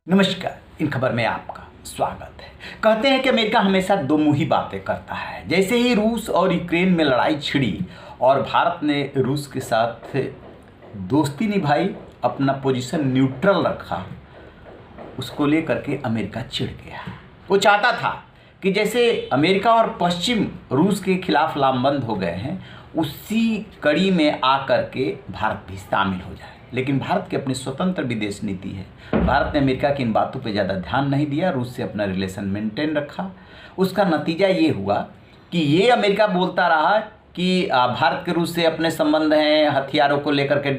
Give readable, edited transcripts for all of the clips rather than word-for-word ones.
नमस्कार। इन खबर में आपका स्वागत है। कहते हैं कि अमेरिका हमेशा दो मुही बातें करता है। जैसे ही रूस और यूक्रेन में लड़ाई छिड़ी और भारत ने रूस के साथ दोस्ती निभाई, अपना पोजीशन न्यूट्रल रखा, उसको लेकर के अमेरिका चिढ़ गया। वो चाहता था कि जैसे अमेरिका और पश्चिम रूस के खिलाफ लामबंद हो गए हैं, उसी कड़ी में आकर के भारत भी शामिल हो जाए। लेकिन भारत की अपनी स्वतंत्र विदेश नीति है। भारत ने अमेरिका की इन बातों पे ज़्यादा ध्यान नहीं दिया, रूस से अपना रिलेशन मेंटेन रखा। उसका नतीजा ये हुआ कि ये अमेरिका बोलता रहा कि भारत के रूस से अपने संबंध हैं, हथियारों को लेकर के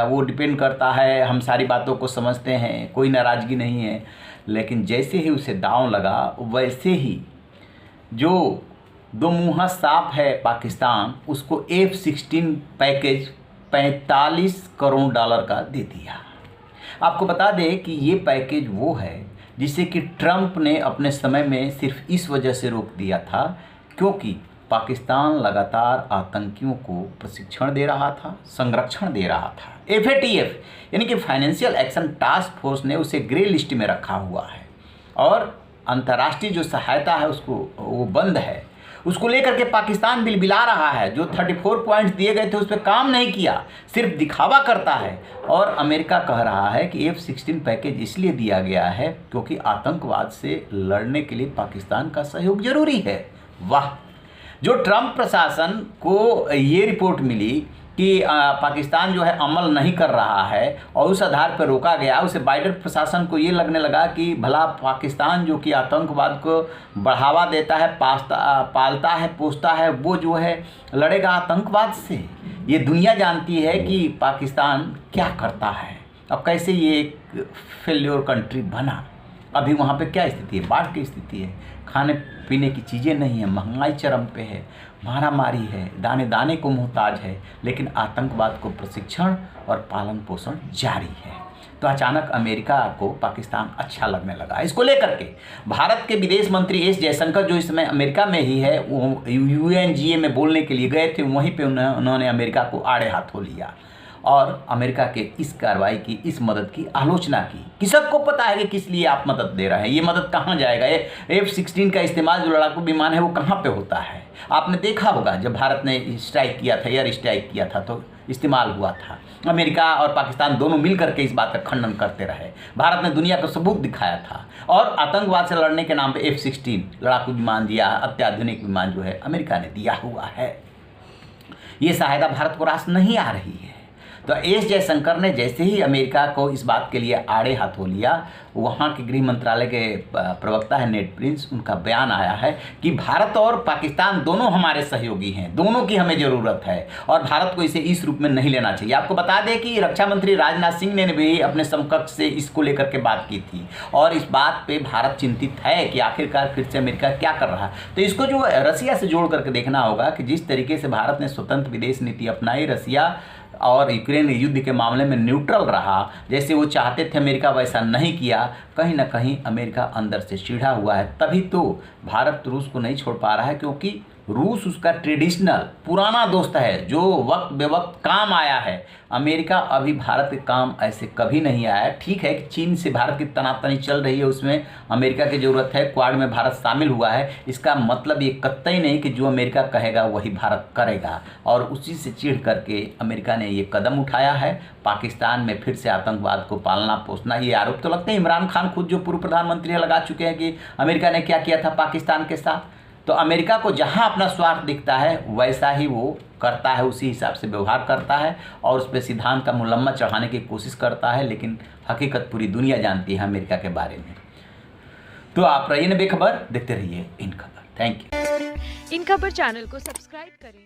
वो डिपेंड करता है, हम सारी बातों को समझते हैं, कोई नाराज़गी नहीं है। लेकिन जैसे ही उसे दांव लगा, वैसे ही जो दो मुँहा सांप है पाकिस्तान, उसको F-16 पैकेज 45 करोड़ डॉलर का दे दिया। आपको बता दें कि ये पैकेज वो है जिसे कि ट्रंप ने अपने समय में सिर्फ इस वजह से रोक दिया था क्योंकि पाकिस्तान लगातार आतंकियों को प्रशिक्षण दे रहा था, संरक्षण दे रहा था। FATF यानी कि फाइनेंशियल एक्शन टास्क फोर्स ने उसे ग्रे लिस्ट में रखा हुआ है और अंतर्राष्ट्रीय जो सहायता है उसको वो बंद है। उसको लेकर के पाकिस्तान बिलबिला रहा है। जो 34 पॉइंट्स दिए गए थे उस पर काम नहीं किया, सिर्फ दिखावा करता है। और अमेरिका कह रहा है कि F-16 पैकेज इसलिए दिया गया है क्योंकि आतंकवाद से लड़ने के लिए पाकिस्तान का सहयोग जरूरी है। वाह! जो ट्रंप प्रशासन को ये रिपोर्ट मिली कि पाकिस्तान जो है अमल नहीं कर रहा है और उस आधार पर रोका गया, उसे बाइडेन प्रशासन को ये लगने लगा कि भला पाकिस्तान जो कि आतंकवाद को बढ़ावा देता है, पालता है, पोसता है, वो जो है लड़ेगा आतंकवाद से। ये दुनिया जानती है कि पाकिस्तान क्या करता है। अब कैसे ये एक फेल्योर कंट्री बना। अभी वहाँ पे क्या स्थिति है? बाढ़ की स्थिति है, खाने पीने की चीज़ें नहीं है, महंगाई चरम पे है, मारामारी है, दाने दाने को मोहताज है, लेकिन आतंकवाद को प्रशिक्षण और पालन पोषण जारी है। तो अचानक अमेरिका को पाकिस्तान अच्छा लगने लगा। इसको लेकर के भारत के विदेश मंत्री एस जयशंकर, जो इस समय अमेरिका में ही है, वो UNGA में बोलने के लिए गए थे। वहीं पर उन्होंने अमेरिका को आड़े हाथों लिया और अमेरिका के इस कार्रवाई की, इस मदद की आलोचना की कि सबको पता है कि किस लिए आप मदद दे रहे हैं, ये मदद कहाँ जाएगा, ये F-16 का इस्तेमाल जो लड़ाकू विमान है वो कहाँ पे होता है। आपने देखा होगा जब भारत ने स्ट्राइक किया था, एयर स्ट्राइक किया था, तो इस्तेमाल हुआ था। अमेरिका और पाकिस्तान दोनों मिल करके इस बात का खंडन करते रहे। भारत ने दुनिया को सबूत दिखाया था और आतंकवाद से लड़ने के नाम पर F-16 लड़ाकू विमान दिया, अत्याधुनिक विमान जो है अमेरिका ने दिया हुआ है। ये सहायता भारत को रास नहीं आ रही है। तो एस जयशंकर ने जैसे ही अमेरिका को इस बात के लिए आड़े हाथों लिया, वहाँ के गृह मंत्रालय के प्रवक्ता है नेड प्रिंस, उनका बयान आया है कि भारत और पाकिस्तान दोनों हमारे सहयोगी हैं, दोनों की हमें ज़रूरत है और भारत को इसे इस रूप में नहीं लेना चाहिए। आपको बता दें कि रक्षा मंत्री राजनाथ सिंह ने भी अपने समकक्ष से इसको लेकर के बात की थी और इस बात पर भारत चिंतित है कि आखिरकार फिर से अमेरिका क्या कर रहा है। तो इसको जो रसिया से जोड़ करके देखना होगा कि जिस तरीके से भारत ने स्वतंत्र विदेश नीति अपनाई, रसिया और यूक्रेन युद्ध के मामले में न्यूट्रल रहा, जैसे वो चाहते थे अमेरिका वैसा नहीं किया। कहीं ना कहीं अमेरिका अंदर से चिढ़ा हुआ है। तभी तो भारत रूस को नहीं छोड़ पा रहा है क्योंकि रूस उसका ट्रेडिशनल पुराना दोस्त है जो वक्त बेवक्त काम आया है। अमेरिका अभी भारत के काम ऐसे कभी नहीं आया। ठीक है कि चीन से भारत की तनातनी चल रही है, उसमें अमेरिका की ज़रूरत है, क्वाड में भारत शामिल हुआ है। इसका मतलब ये कतई नहीं कि जो अमेरिका कहेगा वही भारत करेगा और उसी से चिढ़ करके अमेरिका ने ये कदम उठाया है। पाकिस्तान में फिर से आतंकवाद को पालना पोसना, ये आरोप तो लगते हैं इमरान खान खुद जो पूर्व प्रधानमंत्री लगा चुके हैं कि अमेरिका ने क्या किया था पाकिस्तान के साथ। तो अमेरिका को जहां अपना स्वार्थ दिखता है वैसा ही वो करता है, उसी हिसाब से व्यवहार करता है और उस पर सिद्धांत का मुलम्मा चढ़ाने की कोशिश करता है। लेकिन हकीकत पूरी दुनिया जानती है अमेरिका के बारे में। तो आप रहिए न बेखबर, देखते रहिए इन खबर। Thank you. इन खबर चैनल को सब्सक्राइब करें।